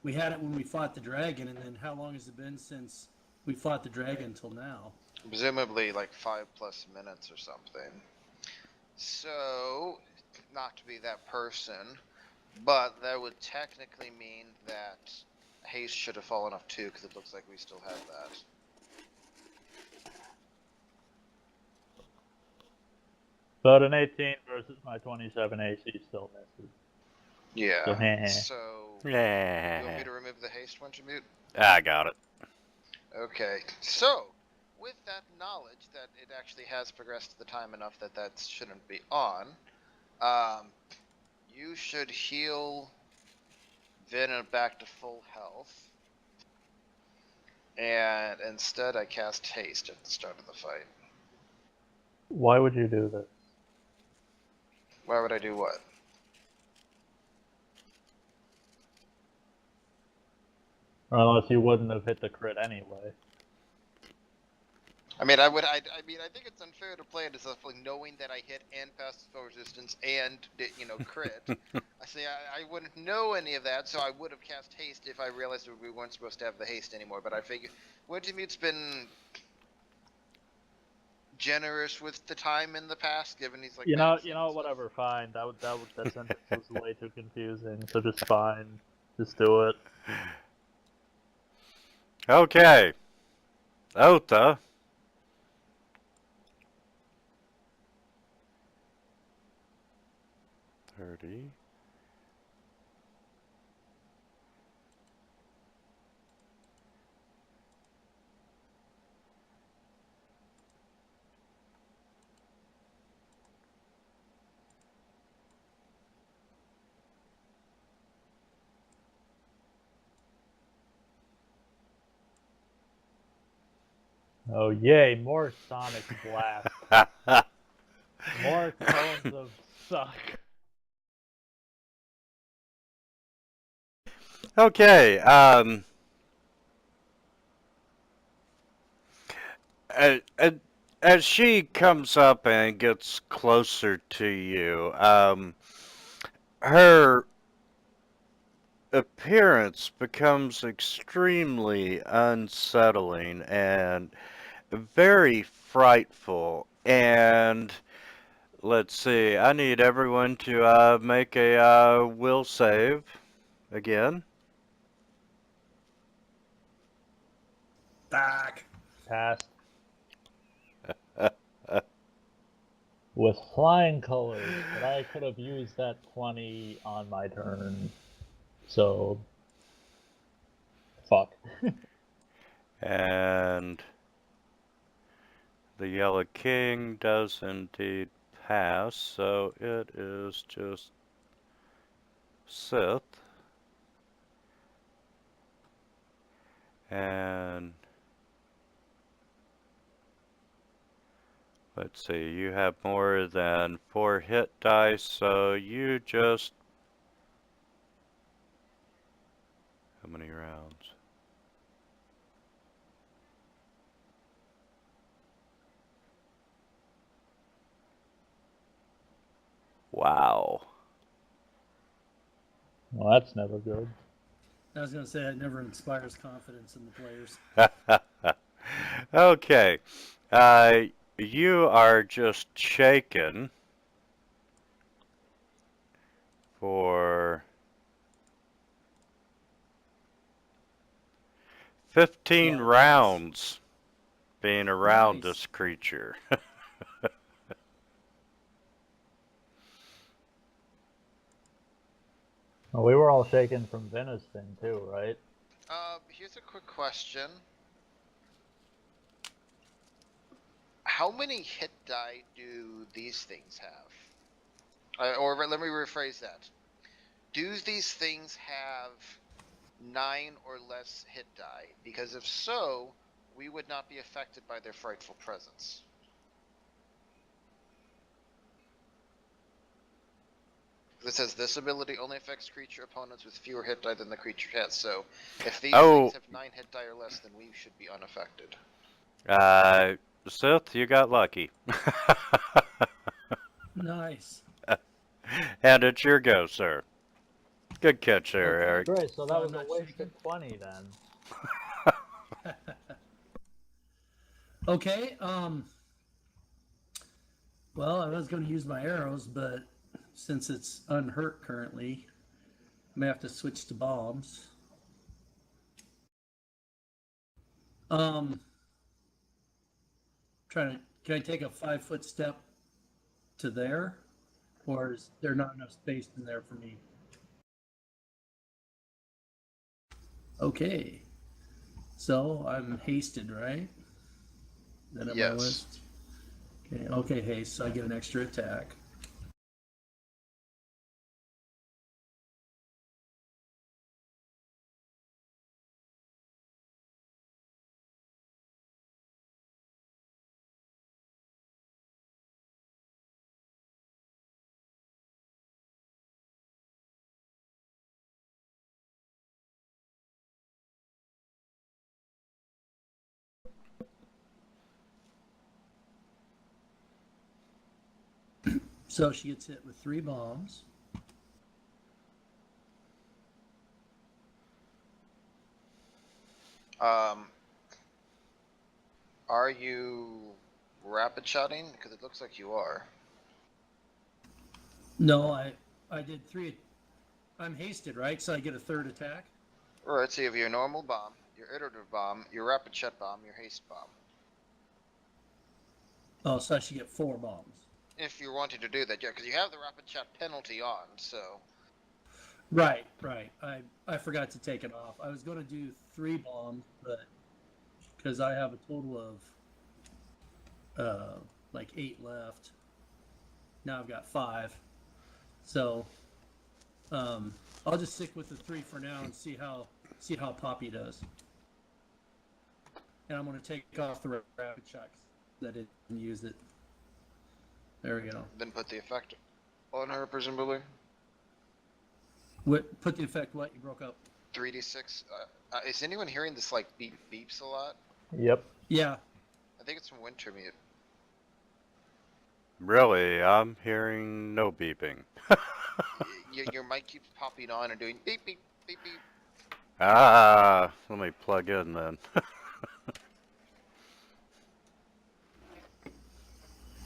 we had it when we fought the dragon, and then how long has it been since we fought the dragon till now?
Presumably like 5+ minutes or something. So, not to be that person, But that would technically mean that haste should have fallen off too, because it looks like we still have that.
But an 18 versus my 27 AC still misses.
Yeah.
So,
So, you want me
Yeah.
to remove the haste, Wintermute?
I got it.
Okay. So, with that knowledge that it actually has progressed the time enough that that shouldn't be on, you should heal Venom back to full health. And instead, I cast haste at the start of the fight.
why would you do this?
Why would I do what?
Unless you wouldn't have hit the crit anyway.
I mean, I think it's unfair to play it as like knowing that I hit and pass spell resistance and crit. I say I wouldn't know any of that, so I would have cast haste if I realized that we weren't supposed to have the haste anymore. But I figure Wintermute's been generous with the time in the past, given he's like.
You know,
maxing and
whatever, fine. That sentence was way too confusing, so just fine. Just do it.
Okay. Otha. $30.
Oh yay, more Sonic Blast. More tones of suck.
Okay, as she comes up and gets closer to you, her appearance becomes extremely unsettling and very frightful. And let's see, I need everyone to make a will save again.
Back.
Passed. With flying colors, but I could have used that 20 on my turn. So, fuck.
And the Yellow King does indeed pass, so it is just Sith. And let's see, you have more than 4 hit dice, so you just... How many rounds? Wow.
Well, that's never good.
I was gonna say it never inspires confidence in the players.
Okay. You are just shaken for 15
Wow.
rounds being around
Nice.
this creature.
Well, we were all shaken from Venus thing too, right?
Here's a quick question. How many hit die do these things have? Or let me rephrase that. Do these things have 9 or less hit die? Because if so, we would not be affected by their frightful presence. It says this ability only affects creature opponents with fewer hit die than the creature has. So if these things have 9 hit die or less, then we should be unaffected.
Sith, you got lucky.
Nice.
And it's your go, sir. Good catch there,
Okay.
Eric.
Great, so that
I'm
was a
not
waste
shaken.
of 20 then.
Okay. Well, I was going to use my arrows, but since it's unhurt currently, may have to switch to bombs. Can I take a 5-foot step to there? Or is there not enough space in there for me? Okay. So I'm hasted, right? Then on my
Yes.
list. Okay, haste, so I get an extra attack. So she gets hit with 3 bombs.
Are you rapid shotting? Because it looks like you are.
No, I did 3. I'm hasted, right? So I get a 3rd attack.
Alright, so you have your normal bomb, your iterative bomb, your rapid shot bomb, your haste bomb.
Oh, so I should get 4 bombs.
If you're wanting to do that, yeah, because you have the rapid shot penalty on, so.
Right. I forgot to take it off. I was going to do 3 bombs, but because I have a total of like 8 left. Now I've got 5. So I'll just stick with the 3 for now and see how Poppy does. And I'm going to take off the rapid shots that didn't use it. There we go.
Then put the effect on her, presumably.
Put the effect what? You broke up.
3d6. Is anyone hearing this, like, beeps a lot?
Yep.
Yeah.
I think it's from Wintermute.
Really, I'm hearing no beeping.
Your mic keeps popping on and doing beep, beep, beep, beep.
Ah, let me plug in then.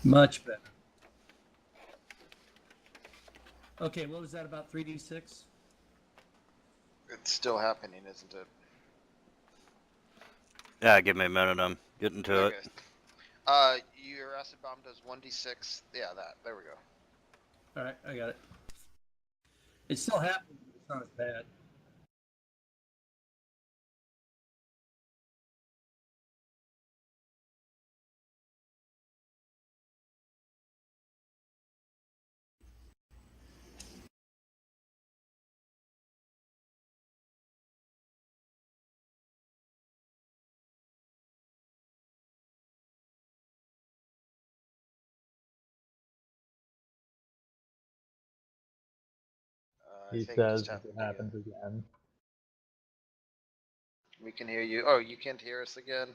Much better. Okay, what was that about 3d6?
It's still happening, isn't it?
Yeah, give me a minute, I'm getting to it.
Your acid bomb does 1d6. Yeah, there we go.
All right, I got it. It's still happening, but it's not as bad.
I
He
think
says
just
if
happened
it happens again.
We can hear you. Oh, you can't hear us again?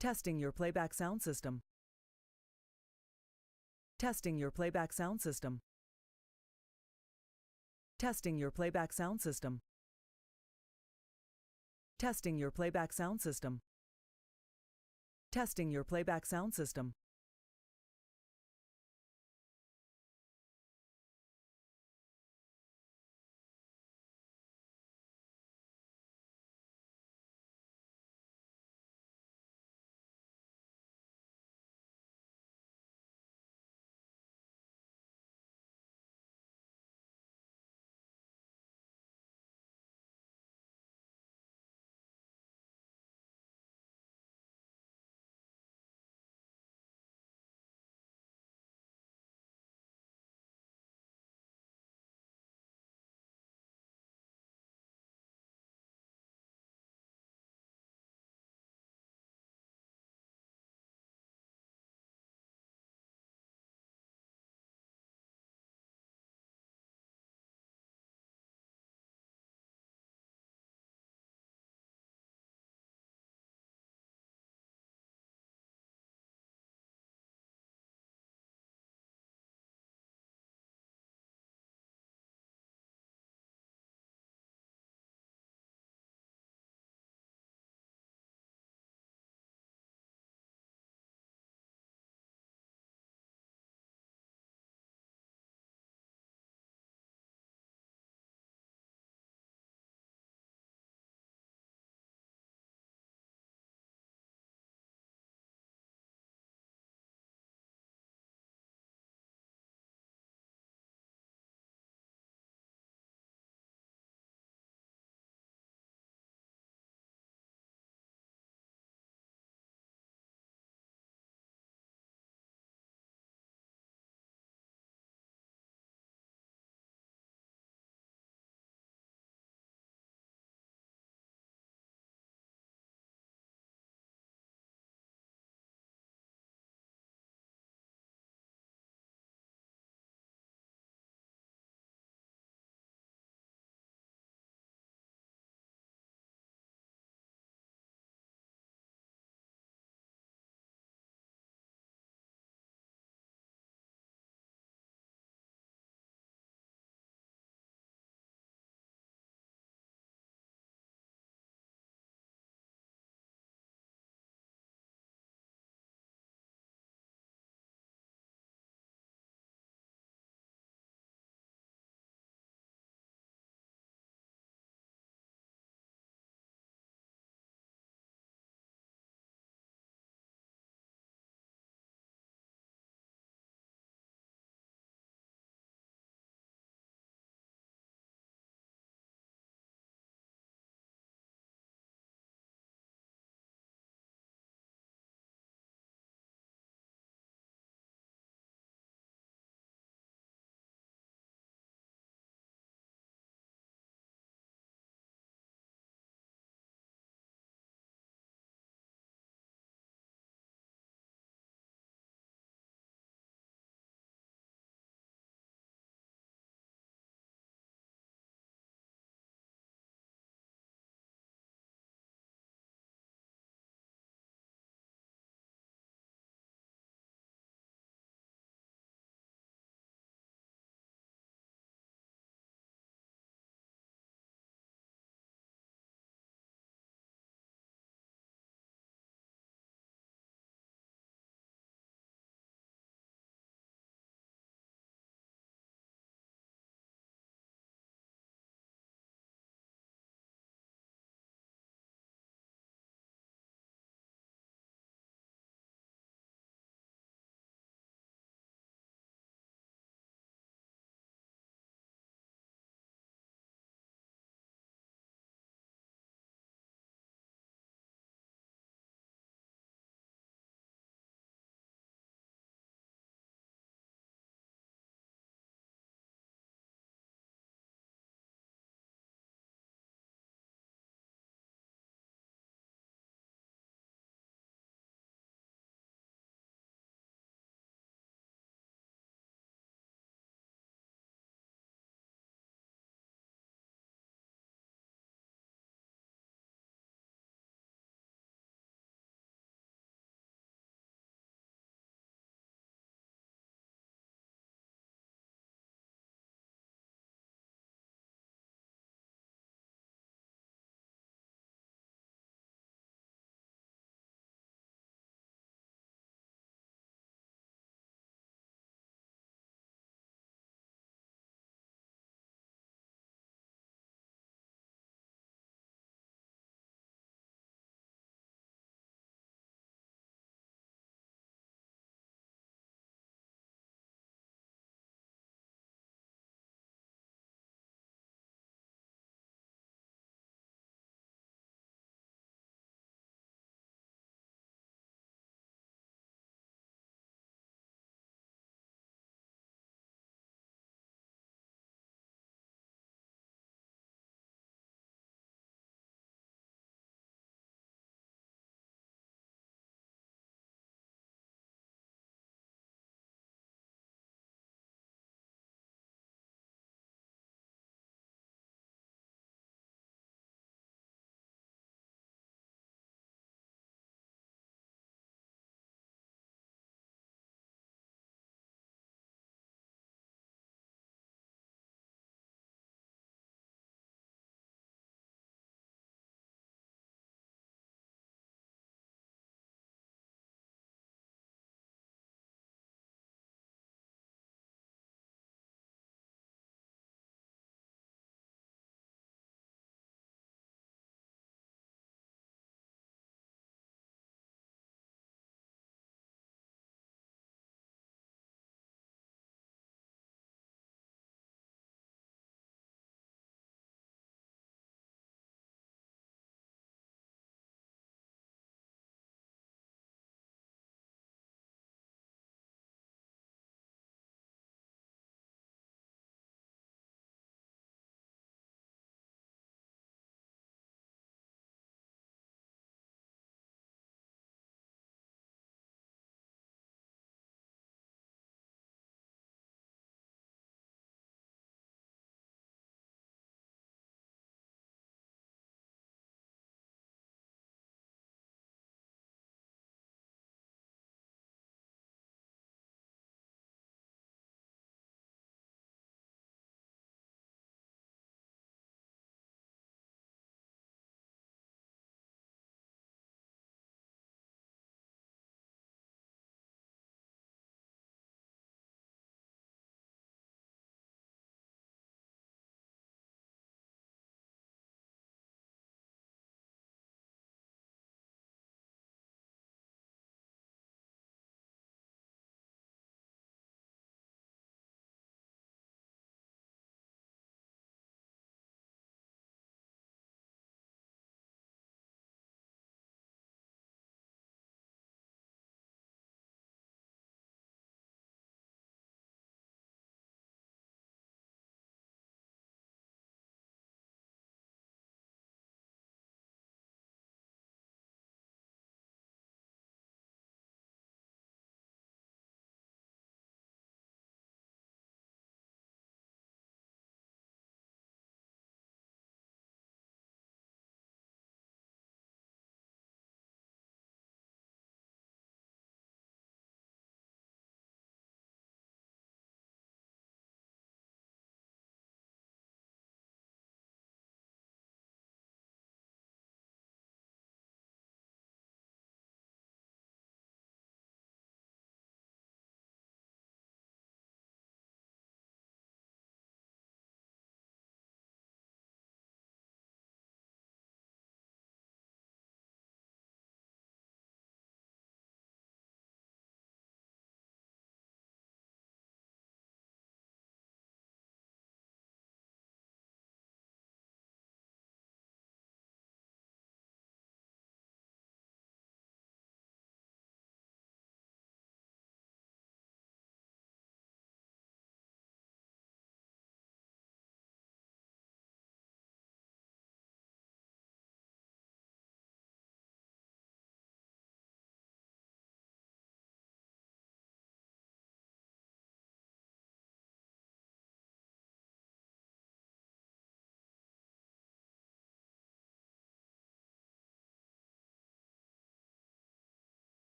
Testing your playback sound system. Testing your playback sound system. Testing your playback sound system. Testing your playback sound system. Testing your playback sound system.